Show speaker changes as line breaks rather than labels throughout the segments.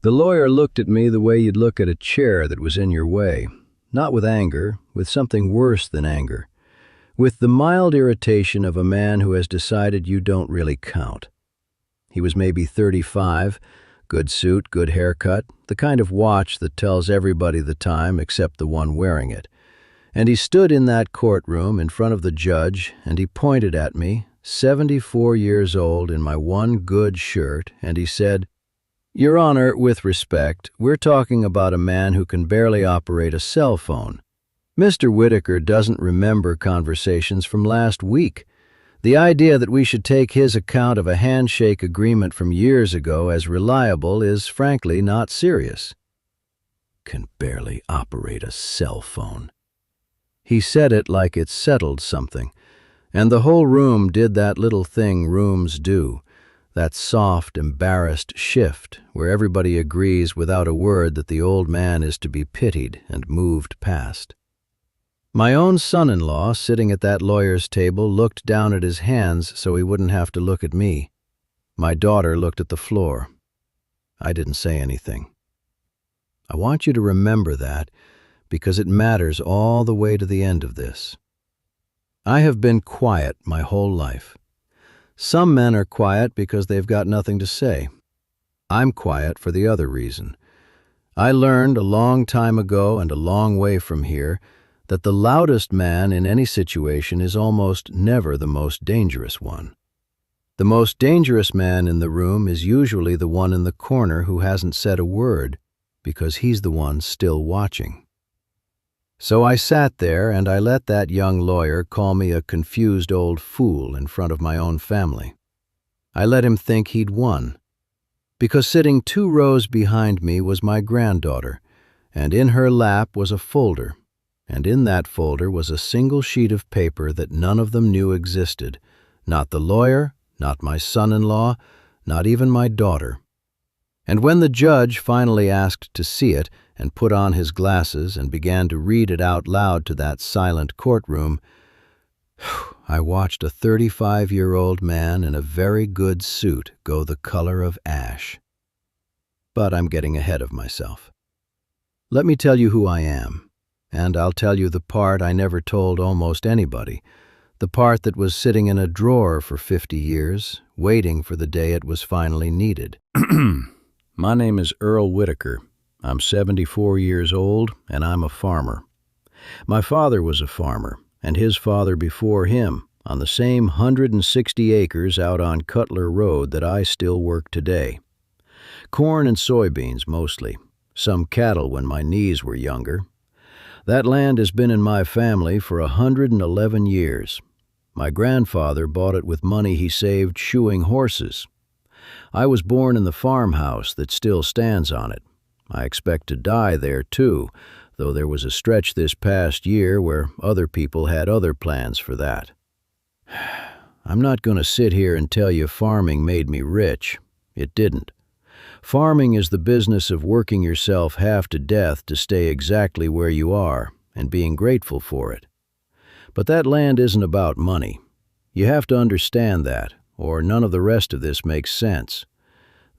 The lawyer looked at me the way you'd look at a chair that was in your way. Not with anger, with something worse than anger. With the mild irritation of a man who has decided you don't really count. He was maybe 35, good suit, good haircut, the kind of watch that tells everybody the time except the one wearing it. And he stood in that courtroom in front of the judge, and he pointed at me, 74 years old in my one good shirt, and he said, "Your Honor, with respect, we're talking about a man who can barely operate a cell phone. Mr. Whitaker doesn't remember conversations from last week. The idea that we should take his account of a handshake agreement from years ago as reliable is frankly not serious." Can barely operate a cell phone. He said it like it settled something, and the whole room did that little thing rooms do, that soft, embarrassed shift where everybody agrees without a word that the old man is to be pitied and moved past. My own son-in-law, sitting at that lawyer's table, looked down at his hands so he wouldn't have to look at me. My daughter looked at the floor. I didn't say anything. I want you to remember that because it matters all the way to the end of this. I have been quiet my whole life. Some men are quiet because they've got nothing to say. I'm quiet for the other reason. I learned a long time ago and a long way from here that the loudest man in any situation is almost never the most dangerous one. The most dangerous man in the room is usually the one in the corner who hasn't said a word because he's the one still watching. So I sat there and I let that young lawyer call me a confused old fool in front of my own family. I let him think he'd won. Because sitting 2 rows behind me was my granddaughter, and in her lap was a folder, and in that folder was a single sheet of paper that none of them knew existed, not the lawyer, not my son-in-law, not even my daughter. And when the judge finally asked to see it and put on his glasses and began to read it out loud to that silent courtroom, I watched a 35-year-old man in a very good suit go the color of ash. But I'm getting ahead of myself. Let me tell you who I am, and I'll tell you the part I never told almost anybody, the part that was sitting in a drawer for 50 years, waiting for the day it was finally needed. My name is Earl Whitaker. I'm 74 years old, and I'm a farmer. My father was a farmer, and his father before him, on the same 160 acres out on Cutler Road that I still work today. Corn and soybeans mostly, some cattle when my knees were younger. That land has been in my family for 111 years. My grandfather bought it with money he saved shoeing horses. I was born in the farmhouse that still stands on it. I expect to die there too, though there was a stretch this past year where other people had other plans for that. I'm not going to sit here and tell you farming made me rich. It didn't. Farming is the business of working yourself half to death to stay exactly where you are and being grateful for it. But that land isn't about money. You have to understand that, or none of the rest of this makes sense.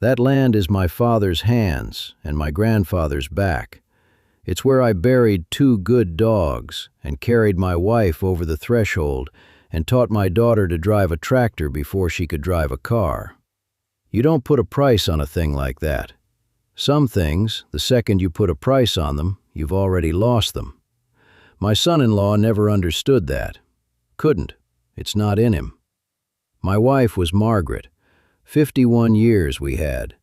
That land is my father's hands and my grandfather's back. It's where I buried 2 good dogs and carried my wife over the threshold and taught my daughter to drive a tractor before she could drive a car. You don't put a price on a thing like that. Some things, the second you put a price on them, you've already lost them. My son-in-law never understood that. Couldn't. It's not in him. My wife was Margaret. 51 years we had.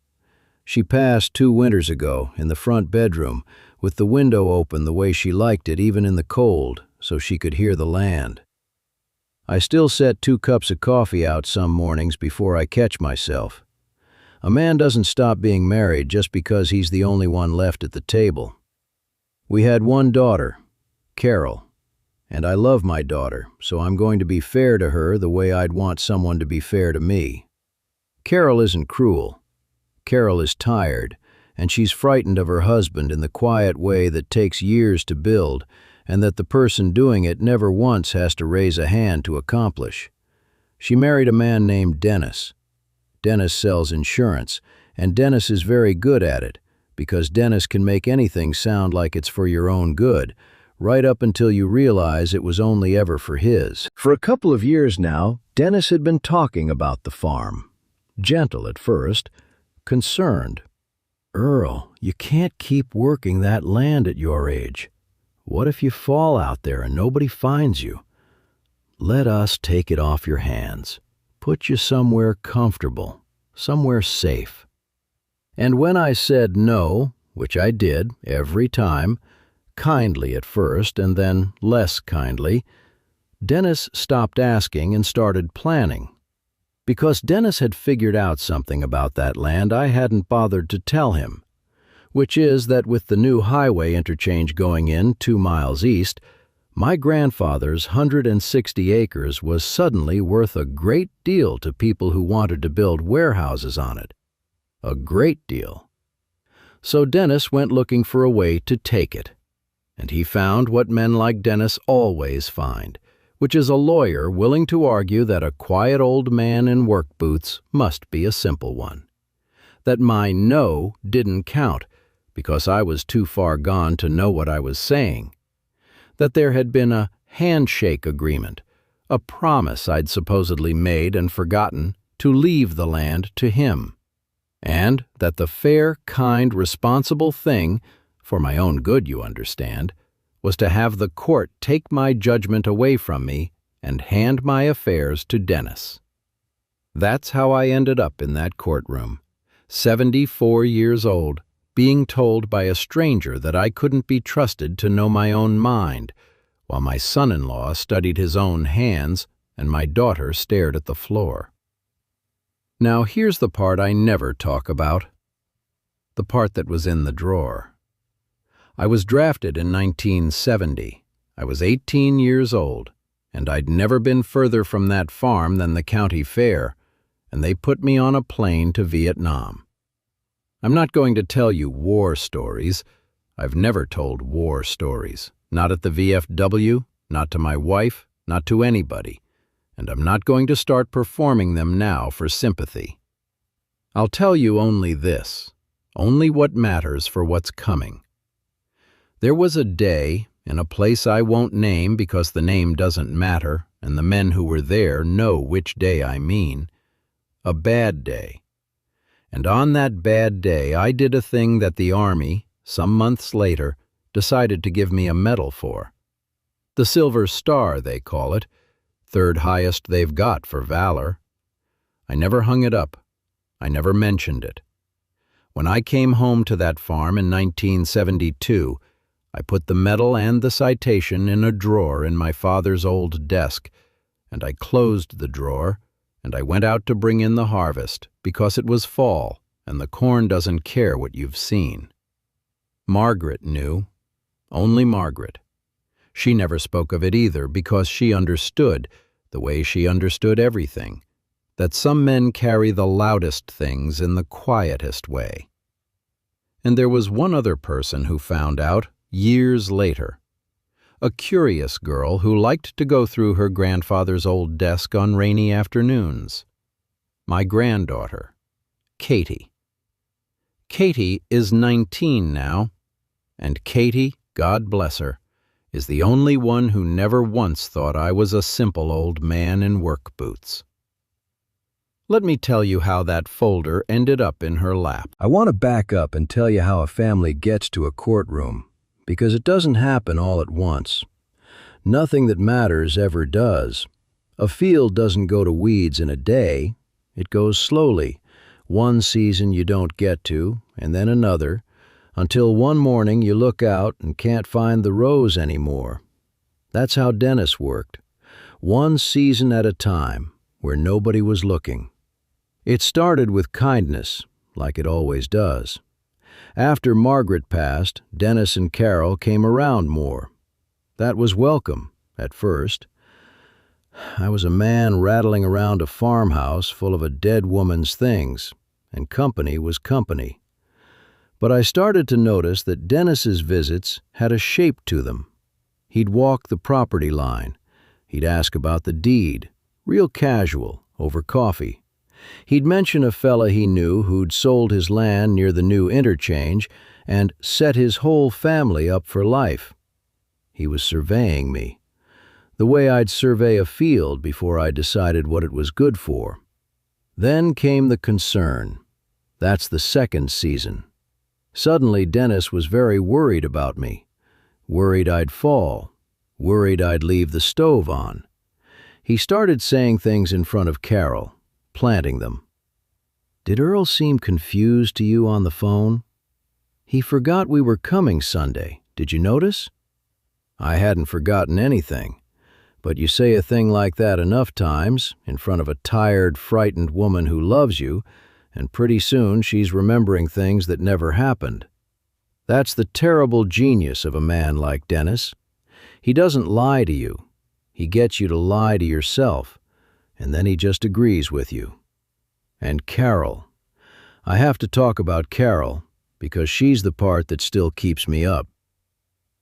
She passed 2 winters ago in the front bedroom with the window open the way she liked it even in the cold so she could hear the land. I still set 2 cups of coffee out some mornings before I catch myself. A man doesn't stop being married just because he's the only one left at the table. We had 1 daughter, Carol, and I love my daughter, so I'm going to be fair to her the way I'd want someone to be fair to me. Carol isn't cruel. Carol is tired, and she's frightened of her husband in the quiet way that takes years to build, and that the person doing it never once has to raise a hand to accomplish. She married a man named Dennis. Dennis sells insurance, and Dennis is very good at it, because Dennis can make anything sound like it's for your own good, right up until you realize it was only ever for his. For a couple of years now, Dennis had been talking about the farm. Gentle at first, concerned. "Earl, you can't keep working that land at your age. What if you fall out there and nobody finds you? Let us take it off your hands. Put you somewhere comfortable, somewhere safe." And when I said no, which I did every time, kindly at first and then less kindly, Dennis stopped asking and started planning. Because Dennis had figured out something about that land I hadn't bothered to tell him, which is that with the new highway interchange going in 2 miles east, my grandfather's 160 acres was suddenly worth a great deal to people who wanted to build warehouses on it. A great deal. So Dennis went looking for a way to take it. And he found what men like Dennis always find, which is a lawyer willing to argue that a quiet old man in work boots must be a simple one. That my no didn't count, because I was too far gone to know what I was saying. That there had been a handshake agreement, a promise I'd supposedly made and forgotten to leave the land to him. And that the fair, kind, responsible thing, for my own good, you understand, was to have the court take my judgment away from me and hand my affairs to Dennis. That's how I ended up in that courtroom, 74 years old, being told by a stranger that I couldn't be trusted to know my own mind, while my son-in-law studied his own hands and my daughter stared at the floor. Now here's the part I never talk about, the part that was in the drawer. I was drafted in 1970. I was 18 years old, and I'd never been further from that farm than the county fair, and they put me on a plane to Vietnam. I'm not going to tell you war stories. I've never told war stories, not at the VFW, not to my wife, not to anybody, and I'm not going to start performing them now for sympathy. I'll tell you only this, only what matters for what's coming. There was a day, in a place I won't name because the name doesn't matter, and the men who were there know which day I mean, a bad day. And on that bad day I did a thing that the Army, some months later, decided to give me a medal for. The Silver Star, they call it, third highest they've got for valor. I never hung it up. I never mentioned it. When I came home to that farm in 1972, I put the medal and the citation in a drawer in my father's old desk, and I closed the drawer, and I went out to bring in the harvest, because it was fall, and the corn doesn't care what you've seen. Margaret knew, only Margaret. She never spoke of it either, because she understood, the way she understood everything, that some men carry the loudest things in the quietest way. And there was one other person who found out, years later. A curious girl who liked to go through her grandfather's old desk on rainy afternoons. My granddaughter, Katie. Katie is 19 now, and Katie, God bless her, is the only one who never once thought I was a simple old man in work boots. Let me tell you how that folder ended up in her lap. I want to back up and tell you how a family gets to a courtroom, because it doesn't happen all at once. Nothing that matters ever does. A field doesn't go to weeds in a day. It goes slowly. One season you don't get to, and then another, until one morning you look out and can't find the rose anymore. That's how Dennis worked. One season at a time, where nobody was looking. It started with kindness, like it always does. After Margaret passed, Dennis and Carol came around more. That was welcome, at first. I was a man rattling around a farmhouse full of a dead woman's things, and company was company. But I started to notice that Dennis's visits had a shape to them. He'd walk the property line. He'd ask about the deed, real casual, over coffee. He'd mention a fella he knew who'd sold his land near the new interchange and set his whole family up for life. He was surveying me, the way I'd survey a field before I decided what it was good for. Then came the concern. That's the second season. Suddenly, Dennis was very worried about me. Worried I'd fall. Worried I'd leave the stove on. He started saying things in front of Carol, planting them. Did Earl seem confused to you on the phone? He forgot we were coming Sunday. Did you notice? I hadn't forgotten anything. But you say a thing like that enough times, in front of a tired, frightened woman who loves you, and pretty soon she's remembering things that never happened. That's the terrible genius of a man like Dennis. He doesn't lie to you. He gets you to lie to yourself, and then he just agrees with you. And Carol. I have to talk about Carol, because she's the part that still keeps me up.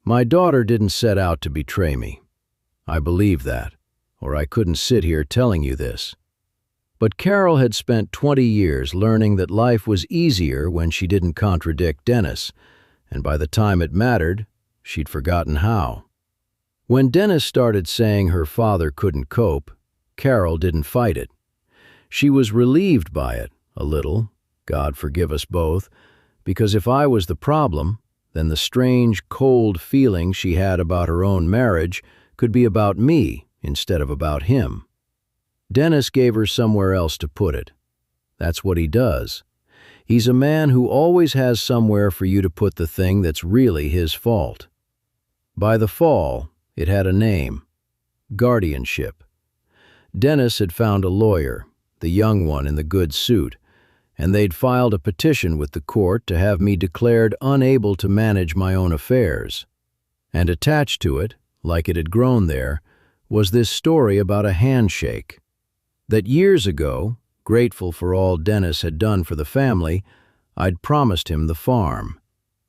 My daughter didn't set out to betray me. I believe that, or I couldn't sit here telling you this. But Carol had spent 20 years learning that life was easier when she didn't contradict Dennis, and by the time it mattered, she'd forgotten how. When Dennis started saying her father couldn't cope, Carol didn't fight it. She was relieved by it, a little, God forgive us both, because if I was the problem, then the strange, cold feeling she had about her own marriage could be about me instead of about him. Dennis gave her somewhere else to put it. That's what he does. He's a man who always has somewhere for you to put the thing that's really his fault. By the fall, it had a name: guardianship. Dennis had found a lawyer, the young one in the good suit, and they'd filed a petition with the court to have me declared unable to manage my own affairs. And attached to it, like it had grown there, was this story about a handshake. That years ago, grateful for all Dennis had done for the family, I'd promised him the farm,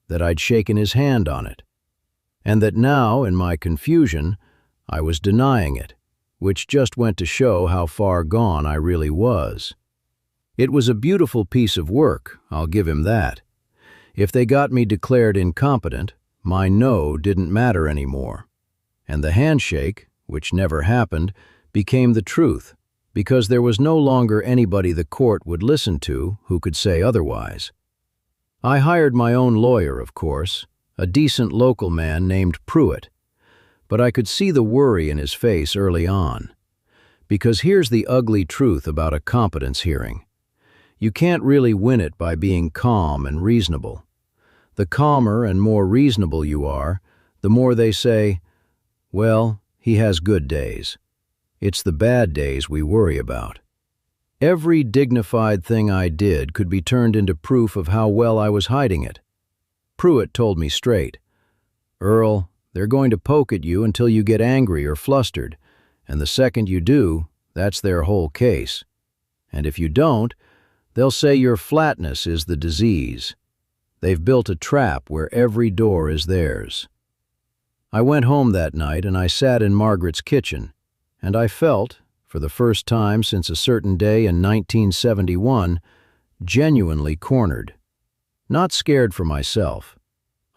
that I'd shaken his hand on it, and that now, in my confusion, I was denying it, which just went to show how far gone I really was. It was a beautiful piece of work, I'll give him that. If they got me declared incompetent, my no didn't matter anymore. And the handshake, which never happened, became the truth, because there was no longer anybody the court would listen to who could say otherwise. I hired my own lawyer, of course, a decent local man named Pruitt, but I could see the worry in his face early on. Because here's the ugly truth about a competence hearing. You can't really win it by being calm and reasonable. The calmer and more reasonable you are, the more they say, well, he has good days. It's the bad days we worry about. Every dignified thing I did could be turned into proof of how well I was hiding it. Pruitt told me straight, Earl, they're going to poke at you until you get angry or flustered, and the second you do, that's their whole case. And if you don't, they'll say your flatness is the disease. They've built a trap where every door is theirs. I went home that night and I sat in Margaret's kitchen, and I felt, for the first time since a certain day in 1971, genuinely cornered. Not scared for myself.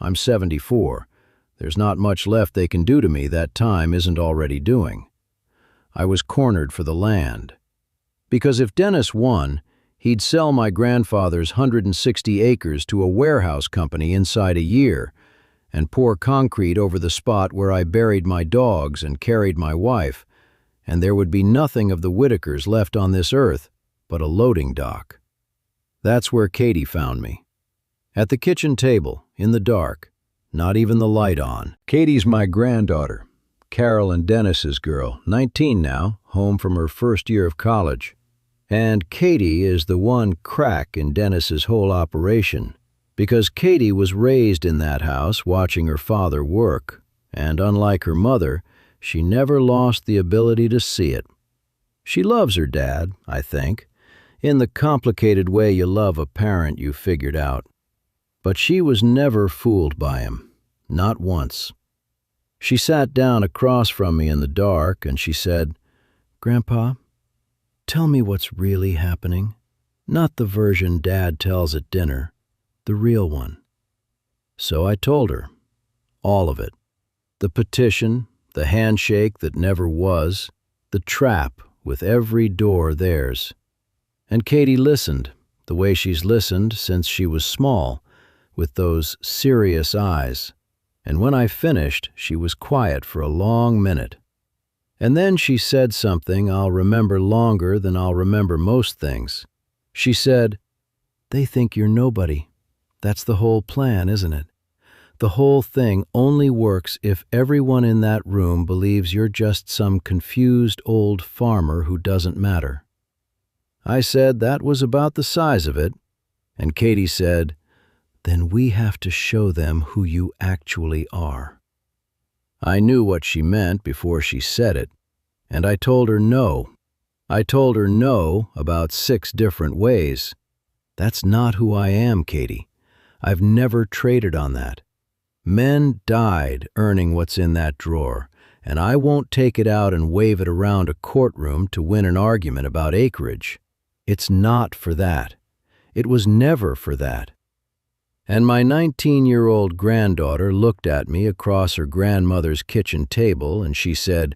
I'm 74. There's not much left they can do to me that time isn't already doing. I was cornered for the land. Because if Dennis won, he'd sell my grandfather's 160 acres to a warehouse company inside a year, and pour concrete over the spot where I buried my dogs and carried my wife, and there would be nothing of the Whitakers left on this earth but a loading dock. That's where Katie found me. At the kitchen table, in the dark, not even the light on. Katie's my granddaughter, Carol and Dennis's girl, 19 now, home from her first year of college. And Katie is the one crack in Dennis's whole operation, because Katie was raised in that house watching her father work, and unlike her mother, she never lost the ability to see it. She loves her dad, I think, in the complicated way you love a parent you figured out. But she was never fooled by him, not once. She sat down across from me in the dark and she said, "Grandpa, Tell me what's really happening. Not the version Dad tells at dinner, the real one. So I told her. All of it. The petition, the handshake that never was, the trap with every door theirs. And Katie listened, the way she's listened since she was small, with those serious eyes. And when I finished, she was quiet for a long minute. And then she said something I'll remember longer than I'll remember most things. She said, "They think you're nobody. That's the whole plan, isn't it? The whole thing only works if everyone in that room believes you're just some confused old farmer who doesn't matter." I said that was about the size of it, and Katie said, "Then we have to show them who you actually are." I knew what she meant before she said it, and I told her no. I told her no about 6 different ways. That's not who I am, Katie. I've never traded on that. Men died earning what's in that drawer, and I won't take it out and wave it around a courtroom to win an argument about acreage. It's not for that. It was never for that. And my 19-year-old granddaughter looked at me across her grandmother's kitchen table and she said,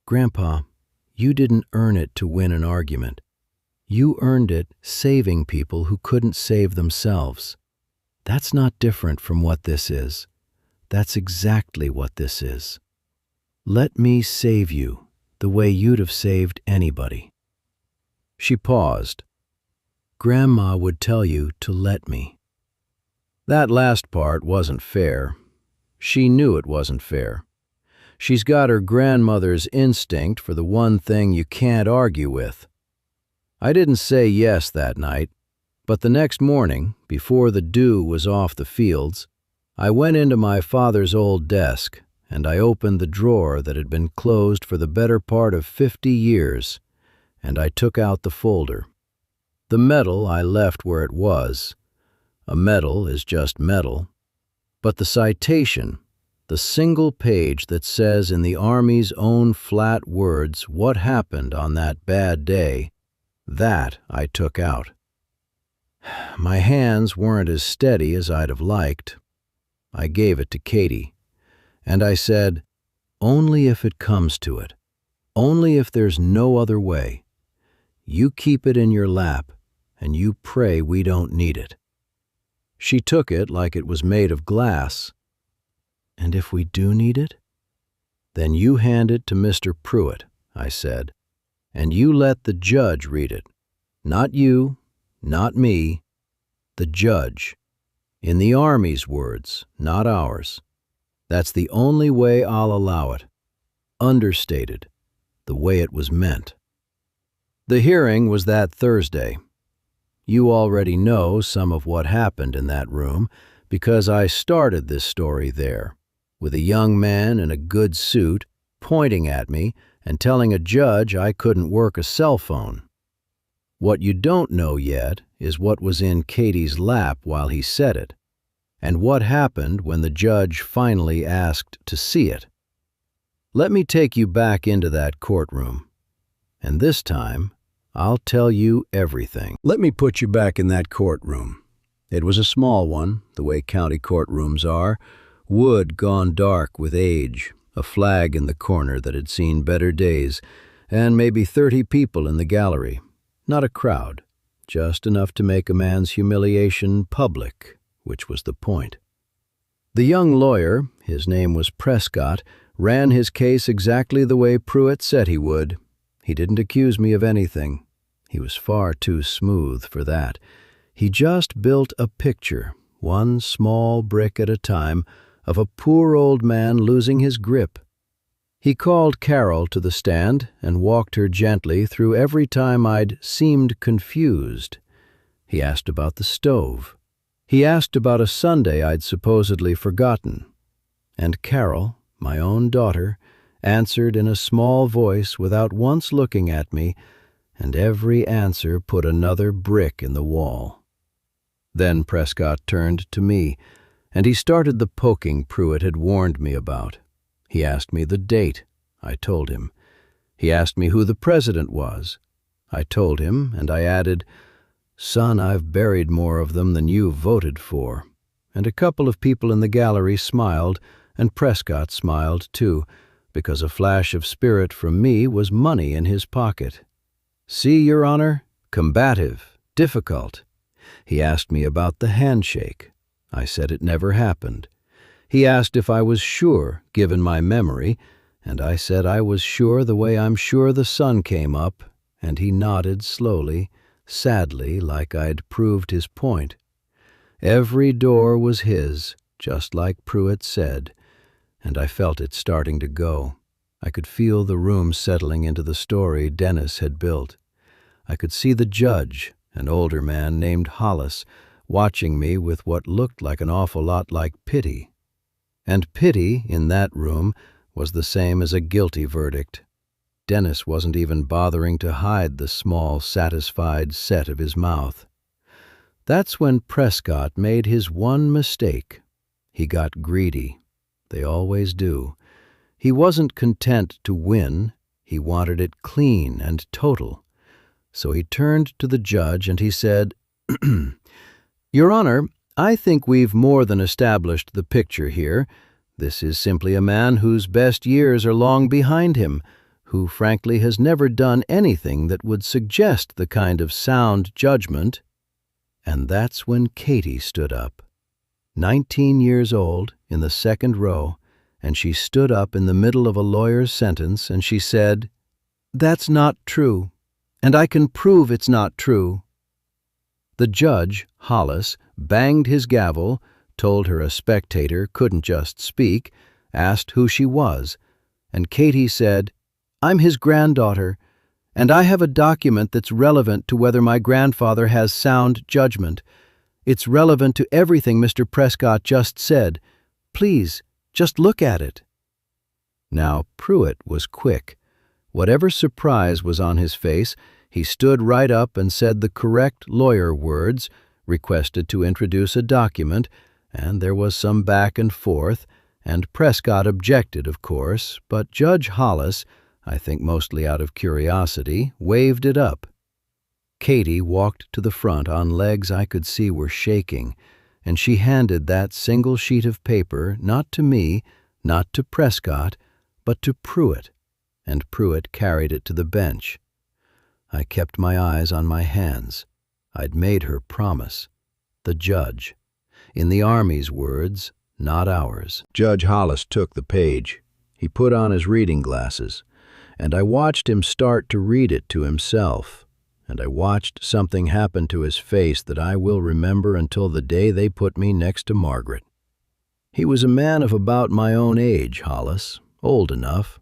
"Grandpa, you didn't earn it to win an argument. You earned it saving people who couldn't save themselves. That's not different from what this is. That's exactly what this is. Let me save you the way you'd have saved anybody." She paused. "Grandma would tell you to let me." That last part wasn't fair. She knew it wasn't fair. She's got her grandmother's instinct for the one thing you can't argue with. I didn't say yes that night, but the next morning, before the dew was off the fields, I went into my father's old desk and I opened the drawer that had been closed for the better part of 50 years, and I took out the folder. The medal I left where it was. A medal is just metal. But the citation, the single page that says in the Army's own flat words what happened on that bad day, that I took out. My hands weren't as steady as I'd have liked. I gave it to Katie, and I said, "Only if it comes to it. Only if there's no other way. You keep it in your lap, and you pray we don't need it." She took it like it was made of glass. "And if we do need it?" "Then you hand it to Mr. Pruitt," I said, "and you let the judge read it. Not you, not me, the judge. In the Army's words, not ours. That's the only way I'll allow it. Understated, the way it was meant." The hearing was that Thursday. You already know some of what happened in that room because I started this story there, with a young man in a good suit pointing at me and telling a judge I couldn't work a cell phone. What you don't know yet is what was in Katie's lap while he said it, and what happened when the judge finally asked to see it. Let me take you back into that courtroom, and this time I'll tell you everything. Let me put you back in that courtroom. It was a small one, the way county courtrooms are, wood gone dark with age, a flag in the corner that had seen better days, and maybe 30 people in the gallery. Not a crowd, just enough to make a man's humiliation public, which was the point. The young lawyer, his name was Prescott, ran his case exactly the way Pruitt said he would. He didn't accuse me of anything. He was far too smooth for that. He just built a picture, one small brick at a time, of a poor old man losing his grip. He called Carol to the stand and walked her gently through every time I'd seemed confused. He asked about the stove. He asked about a Sunday I'd supposedly forgotten. And Carol, my own daughter, answered in a small voice without once looking at me, and every answer put another brick in the wall. Then Prescott turned to me, and he started the poking Pruitt had warned me about. He asked me the date. I told him. He asked me who the president was. I told him, and I added, "Son, I've buried more of them than you voted for." And a couple of people in the gallery smiled, and Prescott smiled too, because a flash of spirit from me was money in his pocket. "See, Your Honor, combative, difficult." He asked me about the handshake. I said it never happened. He asked if I was sure, given my memory, and I said I was sure the way I'm sure the sun came up, and he nodded slowly, sadly, like I'd proved his point. Every door was his, just like Pruitt said, and I felt it starting to go. I could feel the room settling into the story Dennis had built. I could see the judge, an older man named Hollis, watching me with what looked like an awful lot like pity. And pity, in that room, was the same as a guilty verdict. Dennis wasn't even bothering to hide the small, satisfied set of his mouth. That's when Prescott made his one mistake. He got greedy. They always do. He wasn't content to win. He wanted it clean and total. So he turned to the judge and he said, "Your Honor, I think we've more than established the picture here. This is simply a man whose best years are long behind him, who frankly has never done anything that would suggest the kind of sound judgment." And that's when Katie stood up. 19 years old, in the second row, and she stood up in the middle of a lawyer's sentence and she said, "That's not true, and I can prove it's not true." The judge, Hollis, banged his gavel, told her a spectator couldn't just speak, asked who she was, and Katie said, "I'm his granddaughter, and I have a document that's relevant to whether my grandfather has sound judgment. It's relevant to everything Mr. Prescott just said. Please, just look at it." Now, Pruitt was quick. Whatever surprise was on his face, he stood right up and said the correct lawyer words, requested to introduce a document, and there was some back and forth, and Prescott objected, of course, but Judge Hollis, I think mostly out of curiosity, waved it up. Katie walked to the front on legs I could see were shaking, and she handed that single sheet of paper not to me, not to Prescott, but to Pruitt, and Pruitt carried it to the bench. I kept my eyes on my hands. I'd made her promise. The judge. In the Army's words, not ours. Judge Hollis took the page. He put on his reading glasses, and I watched him start to read it to himself, and I watched something happen to his face that I will remember until the day they put me next to Margaret. He was a man of about my own age, Hollis, old enough,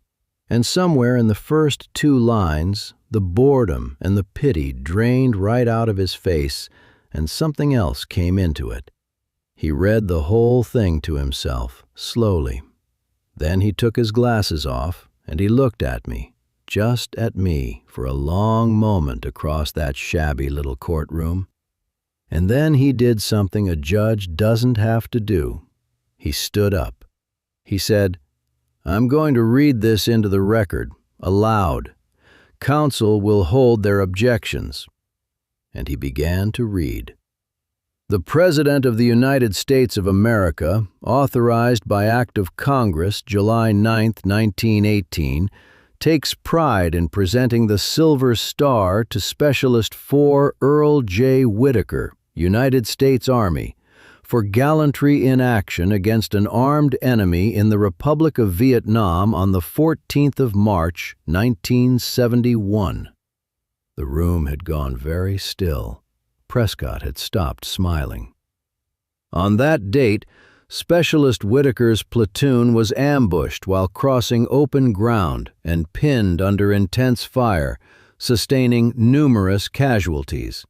and somewhere in the first 2 lines, the boredom and the pity drained right out of his face, and something else came into it. He read the whole thing to himself, slowly. Then he took his glasses off, and he looked at me, just at me, for a long moment across that shabby little courtroom. And then he did something a judge doesn't have to do. He stood up. He said, "I'm going to read this into the record, aloud. Counsel will hold their objections." And he began to read. "The President of the United States of America, authorized by Act of Congress, July 9, 1918, takes pride in presenting the Silver Star to Specialist 4 Earl J. Whitaker, United States Army, for gallantry in action against an armed enemy in the Republic of Vietnam on the 14th of March, 1971. The room had gone very still. Prescott had stopped smiling. On that date, Specialist Whitaker's platoon was ambushed while crossing open ground and pinned under intense fire, sustaining numerous casualties.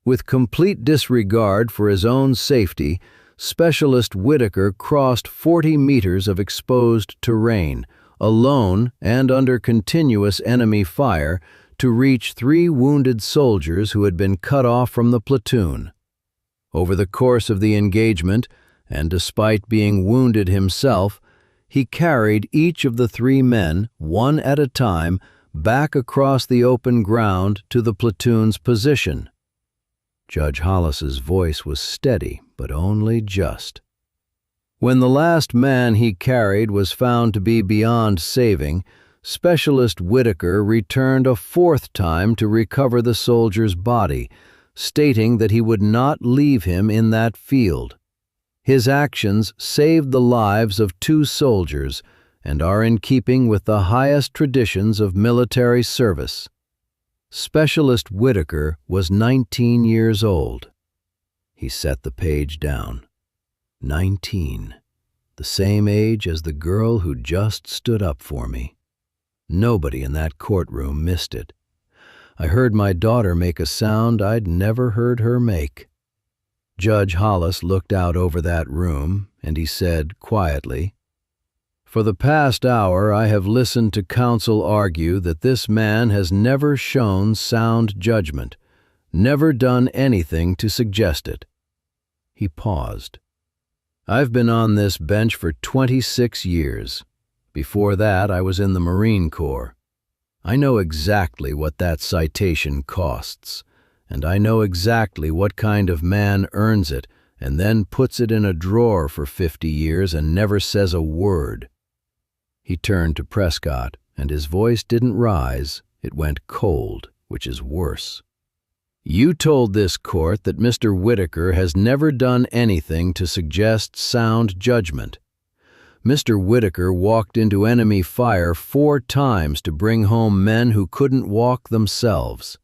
With complete disregard for his own safety, Specialist Whitaker crossed 40 meters of exposed terrain, alone and under continuous enemy fire, to reach 3 wounded soldiers who had been cut off from the platoon. Over the course of the engagement, and despite being wounded himself, he carried each of the 3 men, one at a time, back across the open ground to the platoon's position. Judge Hollis's voice was steady, but only just. When the last man he carried was found to be beyond saving, Specialist Whitaker returned a fourth time to recover the soldier's body, stating that he would not leave him in that field. His actions saved the lives of 2 soldiers and are in keeping with the highest traditions of military service. Specialist Whitaker was 19 years old. He set the page down. 19. The same age as the girl who just stood up for me. Nobody in that courtroom missed it. I heard my daughter make a sound I'd never heard her make. Judge Hollis looked out over that room, and he said quietly, "For the past hour I have listened to counsel argue that this man has never shown sound judgment, never done anything to suggest it." He paused. "I've been on this bench for 26 years. Before that, I was in the Marine Corps. I know exactly what that citation costs, and I know exactly what kind of man earns it and then puts it in a drawer for 50 years and never says a word." He turned to Prescott, and his voice didn't rise, it went cold, which is worse. "You told this court that Mr. Whitaker has never done anything to suggest sound judgment. Mr. Whitaker walked into enemy fire 4 times to bring home men who couldn't walk themselves.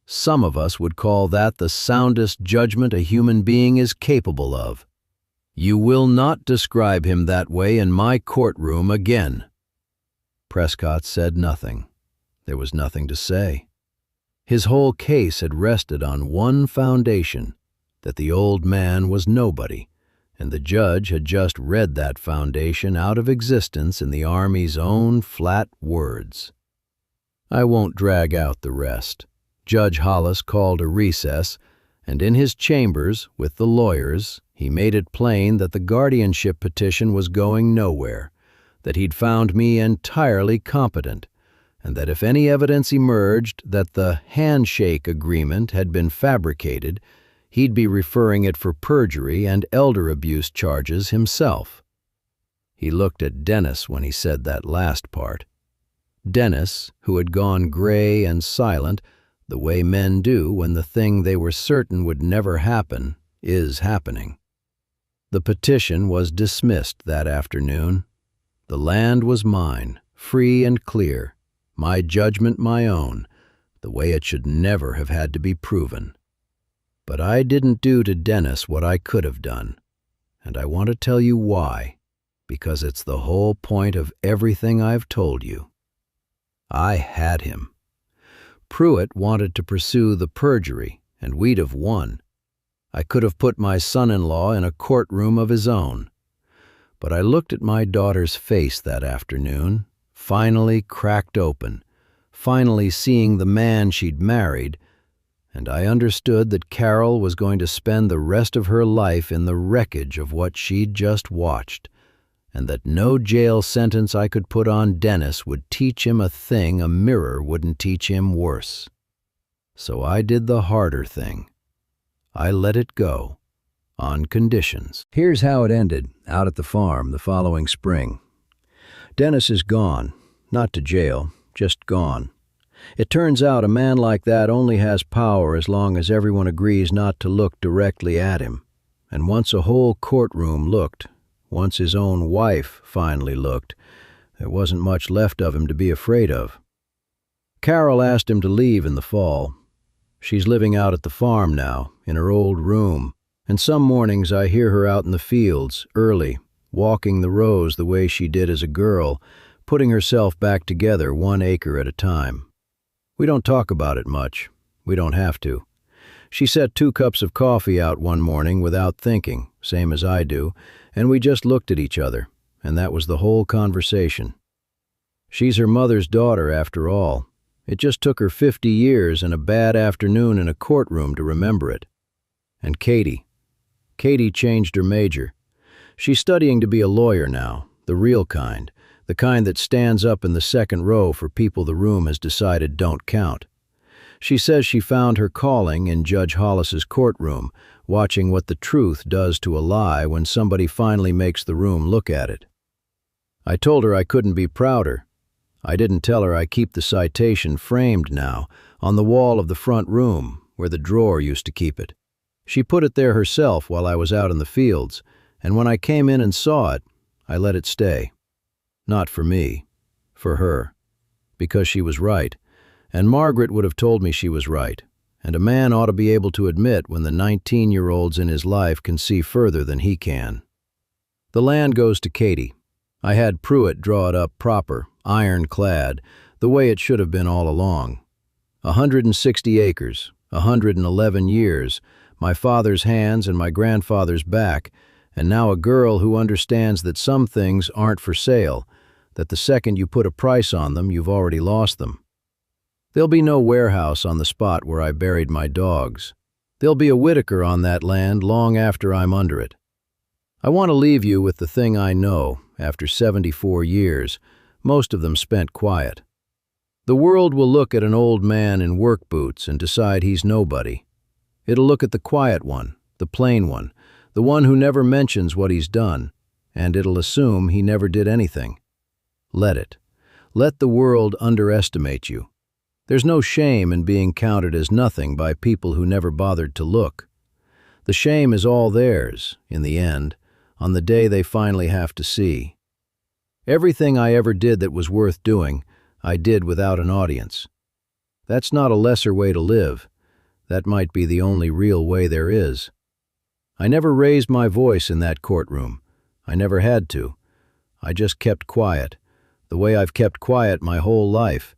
Some of us would call that the soundest judgment a human being is capable of. You will not describe him that way in my courtroom again." Prescott said nothing. There was nothing to say. His whole case had rested on one foundation, that the old man was nobody, and the judge had just read that foundation out of existence in the Army's own flat words. I won't drag out the rest. Judge Hollis called a recess, and in his chambers, with the lawyers, he made it plain that the guardianship petition was going nowhere, that he'd found me entirely competent, and that if any evidence emerged that the handshake agreement had been fabricated, he'd be referring it for perjury and elder abuse charges himself. He looked at Dennis when he said that last part. Dennis, who had gone gray and silent, the way men do when the thing they were certain would never happen is happening. The petition was dismissed that afternoon. The land was mine, free and clear, my judgment my own, the way it should never have had to be proven. But I didn't do to Dennis what I could have done, and I want to tell you why, because it's the whole point of everything I've told you. I had him. Pruitt wanted to pursue the perjury, and we'd have won. I could have put my son-in-law in a courtroom of his own. But I looked at my daughter's face that afternoon, finally cracked open, finally seeing the man she'd married, and I understood that Carol was going to spend the rest of her life in the wreckage of what she'd just watched, and that no jail sentence I could put on Dennis would teach him a thing a mirror wouldn't teach him worse. So I did the harder thing. I let it go, on conditions. Here's how it ended out at the farm the following spring. Dennis is gone, not to jail, just gone. It turns out a man like that only has power as long as everyone agrees not to look directly at him. And once a whole courtroom looked, once his own wife finally looked, there wasn't much left of him to be afraid of. Carol asked him to leave in the fall. She's living out at the farm now, in her old room, and some mornings I hear her out in the fields, early, walking the rows the way she did as a girl, putting herself back together 1 acre at a time. We don't talk about it much. We don't have to. She set 2 cups of coffee out one morning without thinking, same as I do, and we just looked at each other, and that was the whole conversation. She's her mother's daughter after all. It just took her 50 years and a bad afternoon in a courtroom to remember it. And Katie changed her major. She's studying to be a lawyer now, the real kind, the kind that stands up in the second row for people the room has decided don't count. She says she found her calling in Judge Hollis's courtroom, watching what the truth does to a lie when somebody finally makes the room look at it. I told her I couldn't be prouder. I didn't tell her I keep the citation framed now, on the wall of the front room, where the drawer used to keep it. She put it there herself while I was out in the fields, and when I came in and saw it, I let it stay. Not for me, for her. Because she was right, and Margaret would have told me she was right, and a man ought to be able to admit when the 19-year-olds in his life can see further than he can. The land goes to Katie. I had Pruitt draw it up proper, ironclad, the way it should have been all along. 160 acres, 111 years, my father's hands and my grandfather's back, and now a girl who understands that some things aren't for sale, that the second you put a price on them, you've already lost them. There'll be no warehouse on the spot where I buried my dogs. There'll be a Whitaker on that land long after I'm under it. I want to leave you with the thing I know, after 74 years, most of them spent quiet. The world will look at an old man in work boots and decide he's nobody. It'll look at the quiet one, the plain one, the one who never mentions what he's done, and it'll assume he never did anything. Let it. Let the world underestimate you. There's no shame in being counted as nothing by people who never bothered to look. The shame is all theirs, in the end, on the day they finally have to see. Everything I ever did that was worth doing, I did without an audience. That's not a lesser way to live. That might be the only real way there is. I never raised my voice in that courtroom. I never had to. I just kept quiet, the way I've kept quiet my whole life,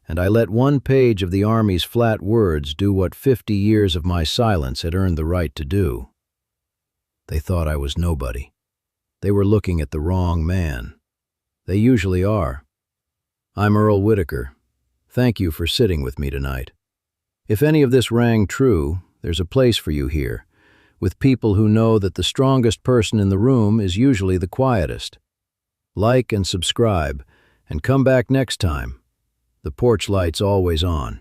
and I let one page of the Army's flat words do what 50 years of my silence had earned the right to do. They thought I was nobody. They were looking at the wrong man. They usually are. I'm Earl Whitaker. Thank you for sitting with me tonight. If any of this rang true, there's a place for you here, with people who know that the strongest person in the room is usually the quietest. Like and subscribe, and come back next time. The porch light's always on.